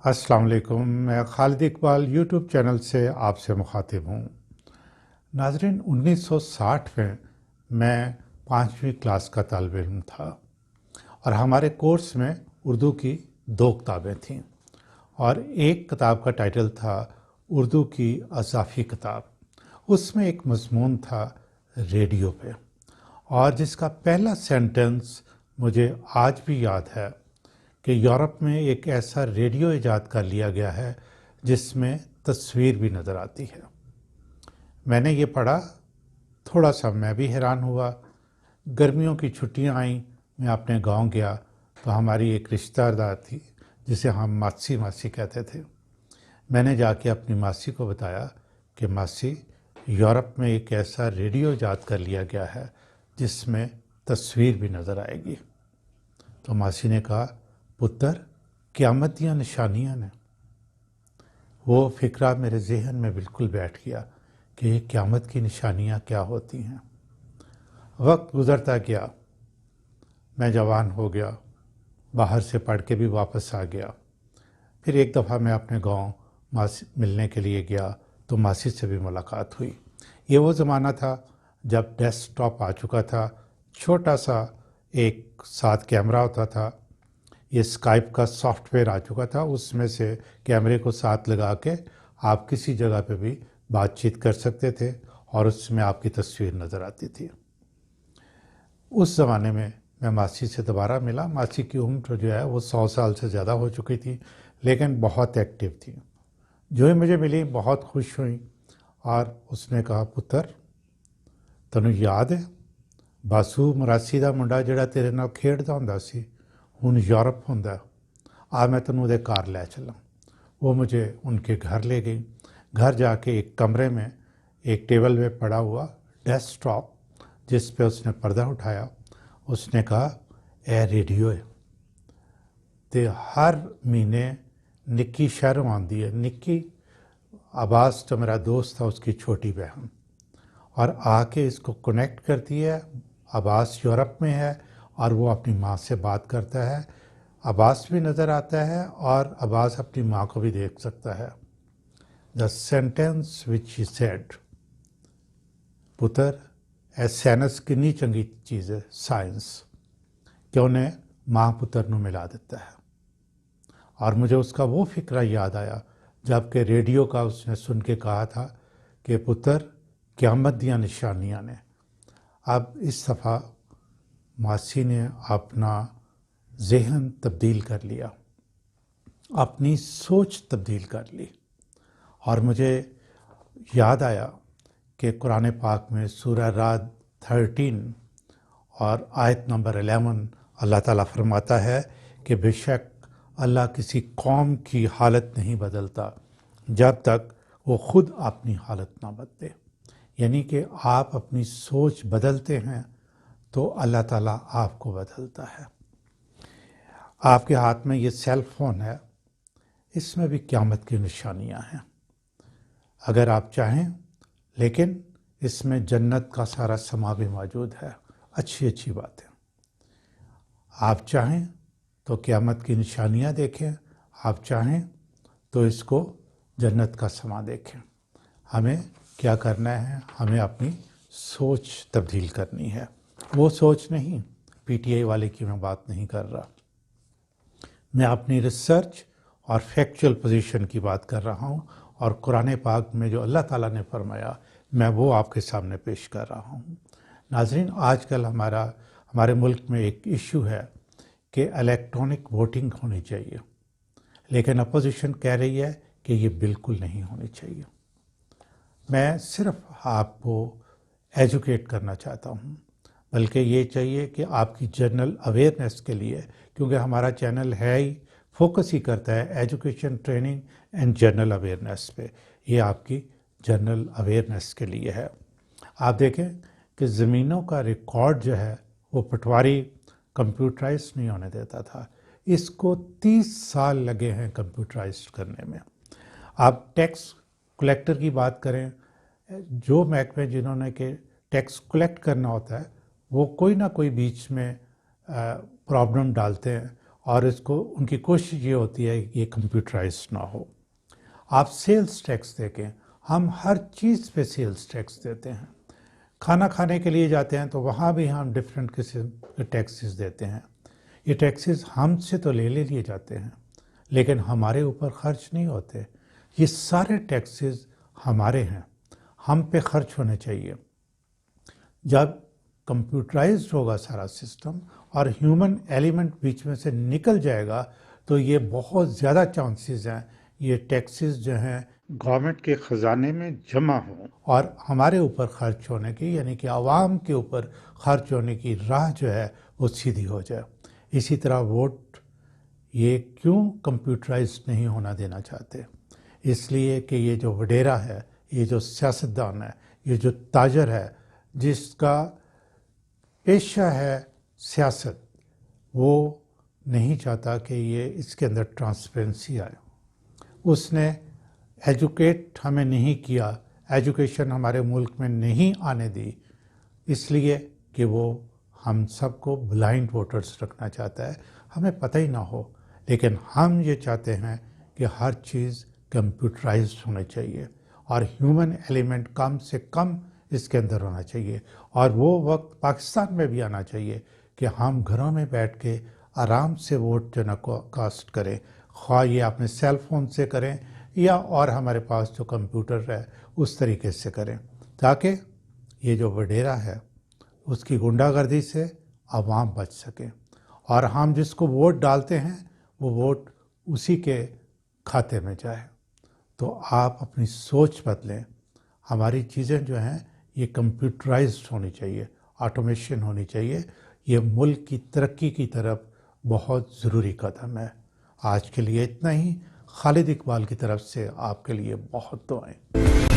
अस्सलाम वालेकुम। मैं खालिद इकबाल यूट्यूब चैनल से आपसे मुखातिब हूँ। नाजरीन, 1960 में मैं 5वीं क्लास का तालिब इल्म था और हमारे कोर्स में उर्दू की 2 किताबें थीं और एक किताब का टाइटल था उर्दू की अज़ाफ़ी किताब। उसमें एक मज़मून था रेडियो पे, और जिसका पहला सेंटेंस मुझे आज भी याद है कि यूरोप में एक ऐसा रेडियो इजाद कर लिया गया है जिसमें तस्वीर भी नज़र आती है। मैंने ये पढ़ा, थोड़ा सा मैं भी हैरान हुआ। गर्मियों की छुट्टियां आईं, मैं अपने गांव गया तो हमारी एक रिश्तेदार थी जिसे हम मासी मासी कहते थे। मैंने जाके अपनी मासी को बताया कि मासी, यूरोप में एक ऐसा रेडियो इजाद कर लिया गया है जिसमें तस्वीर भी नज़र आएगी। तो मासी ने कहा, पुत्र, क़यामत दियां निशानियां ने। वो फ़िक्रा मेरे जहन में बिल्कुल बैठ गया कि ये क़यामत की निशानियां क्या होती हैं। वक्त गुज़रता गया, मैं जवान हो गया, बाहर से पढ़ के भी वापस आ गया। फिर एक दफ़ा मैं अपने गांव मासी मिलने के लिए गया तो मासी से भी मुलाकात हुई। ये वो ज़माना था जब डेस्कटॉप आ चुका था, छोटा सा एक साथ कैमरा होता था, ये स्काइप का सॉफ्टवेयर आ चुका था, उसमें से कैमरे को साथ लगा के आप किसी जगह पे भी बातचीत कर सकते थे और उसमें आपकी तस्वीर नज़र आती थी। उस ज़माने में मैं मासी से दोबारा मिला। मासी की उम्र जो है वो 100 साल से ज़्यादा हो चुकी थी, लेकिन बहुत एक्टिव थी। जो ही मुझे मिली बहुत खुश हुई और उसने कहा, पुत्र, तैनूं याद है बासु मरासी का मुंडा जिहड़ा तेरे नाल खेडदा हुंदा सी, हुण यूरोप हुंदा, आ मैं तैनूं उहदे घर लै चलां। वो मुझे उनके घर ले गई। घर जाके एक कमरे में एक टेबल पे पड़ा हुआ डेस्कटॉप, जिस पे उसने पर्दा उठाया, उसने कहा, ए रेडियो है ते हर महीने निक्की शहरों आती है, निक्की अब्बास जो मेरा दोस्त था उसकी छोटी बहन, और आके इसको कनेक्ट करती है। अब्बास यूरोप में है और वो अपनी माँ से बात करता है। अब्बास भी नज़र आता है और अब्बास अपनी माँ को भी देख सकता है। The sentence which he said, पुत्र, ए साइंस कितनी चंगी चीज़ है, साइंस कि उन्हें माँ पुत्र नूं मिला देता है। और मुझे उसका वो फ़िक्रा याद आया जबकि रेडियो का उसने सुन के कहा था कि पुत्र, क़यामत दियां निशानियां ने। अब इस दफ़ा मासी ने अपना जहन तब्दील कर लिया, अपनी सोच तब्दील कर ली, और मुझे याद आया कि कुरान पाक में सूरह राद 13 और आयत नंबर 11 अल्लाह ताला फरमाता है कि बेशक अल्लाह किसी कौम की हालत नहीं बदलता जब तक वो ख़ुद अपनी हालत ना बदले। यानी कि आप अपनी सोच बदलते हैं तो अल्लाह ताला आपको बदलता है। आपके हाथ में ये सेल फ़ोन है, इसमें भी क़यामत की निशानियां हैं अगर आप चाहें, लेकिन इसमें जन्नत का सारा समा भी मौजूद है, अच्छी अच्छी बातें। आप चाहें तो क़यामत की निशानियां देखें, आप चाहें तो इसको जन्नत का समा देखें। हमें क्या करना है? हमें अपनी सोच तब्दील करनी है। वो सोच नहीं, पीटीआई वाले की मैं बात नहीं कर रहा, मैं अपनी रिसर्च और फैक्चुअल पोजीशन की बात कर रहा हूँ, और कुरान पाक में जो अल्लाह ताला ने फरमाया मैं वो आपके सामने पेश कर रहा हूँ। नाज़रीन, आजकल हमारे मुल्क में एक इशू है कि इलेक्ट्रॉनिक वोटिंग होनी चाहिए, लेकिन अपोजिशन कह रही है कि ये बिल्कुल नहीं होनी चाहिए। मैं सिर्फ आपको एजुकेट करना चाहता हूँ, बल्कि ये चाहिए कि आपकी जनरल अवेयरनेस के लिए, क्योंकि हमारा चैनल है ही फोकस ही करता है education, training and general awareness पे। ये आपकी जनरल अवेयरनेस के लिए है। आप देखें कि ज़मीनों का रिकॉर्ड जो है वो पटवारी कंप्यूटराइज नहीं होने देता था, इसको 30 साल लगे हैं कंप्यूटराइज करने में। आप टैक्स कलेक्टर की बात करें, जो महकमे जिन्होंने के टैक्स कलेक्ट करना होता है वो कोई ना कोई बीच में प्रॉब्लम डालते हैं اور اس کو ان کی کوشش یہ ہوتی ہے کہ یہ کمپیوٹرائز نہ ہو۔ آپ سیلز ٹیکس دیکھیں، ہم ہر چیز پہ سیلز ٹیکس دیتے ہیں۔ کھانا کھانے کے لیے جاتے ہیں تو وہاں بھی ہم ڈفرینٹ قسم کے ٹیکسز دیتے ہیں۔ یہ ٹیکسز ہم سے تو لے لیے جاتے ہیں لیکن ہمارے اوپر خرچ نہیں ہوتے۔ یہ سارے ٹیکسز ہمارے ہیں، ہم پہ خرچ ہونے چاہیے۔ جب کمپیوٹرائزڈ ہوگا سارا سسٹم اور ہیومن ایلیمنٹ بیچ میں سے نکل جائے گا تو یہ بہت زیادہ چانسز ہیں یہ ٹیکسز جو ہیں گورنمنٹ کے خزانے میں جمع ہوں اور ہمارے اوپر خرچ ہونے کی، یعنی کہ عوام کے اوپر خرچ ہونے کی راہ جو ہے وہ سیدھی ہو جائے۔ اسی طرح ووٹ یہ کیوں کمپیوٹرائز نہیں ہونا دینا چاہتے؟ اس لیے کہ یہ جو وڈیرا ہے، یہ جو سیاستدان ہے، یہ جو تاجر ہے جس کا پیشہ ہے سیاست، وہ نہیں چاہتا کہ یہ اس کے اندر ٹرانسپیرنسی آئے۔ اس نے ایجوکیٹ ہمیں نہیں کیا، ایجوکیشن ہمارے ملک میں نہیں آنے دی، اس لیے کہ وہ ہم سب کو بلائنڈ ووٹرز رکھنا چاہتا ہے، ہمیں پتہ ہی نہ ہو۔ لیکن ہم یہ چاہتے ہیں کہ ہر چیز کمپیوٹرائزڈ ہونا چاہیے اور ہیومن ایلیمنٹ کم سے کم اس کے اندر ہونا چاہیے۔ اور وہ وقت پاکستان میں بھی آنا چاہیے کہ ہم گھروں میں بیٹھ کے آرام سے ووٹ جو نا کاسٹ کریں، خواہ یہ اپنے سیل فون سے کریں یا اور ہمارے پاس جو کمپیوٹر ہے اس طریقے سے کریں، تاکہ یہ جو وڈیرا ہے اس کی غنڈہ گردی سے عوام بچ سکیں اور ہم جس کو ووٹ ڈالتے ہیں وہ ووٹ اسی کے کھاتے میں جائے۔ تو آپ اپنی سوچ بدلیں۔ ہماری چیزیں جو ہیں یہ کمپیوٹرائزڈ ہونی چاہیے، آٹومیشن ہونی چاہیے۔ یہ ملک کی ترقی کی طرف بہت ضروری قدم ہے۔ آج کے لیے اتنا ہی۔ خالد اقبال کی طرف سے آپ کے لیے بہت دعائیں۔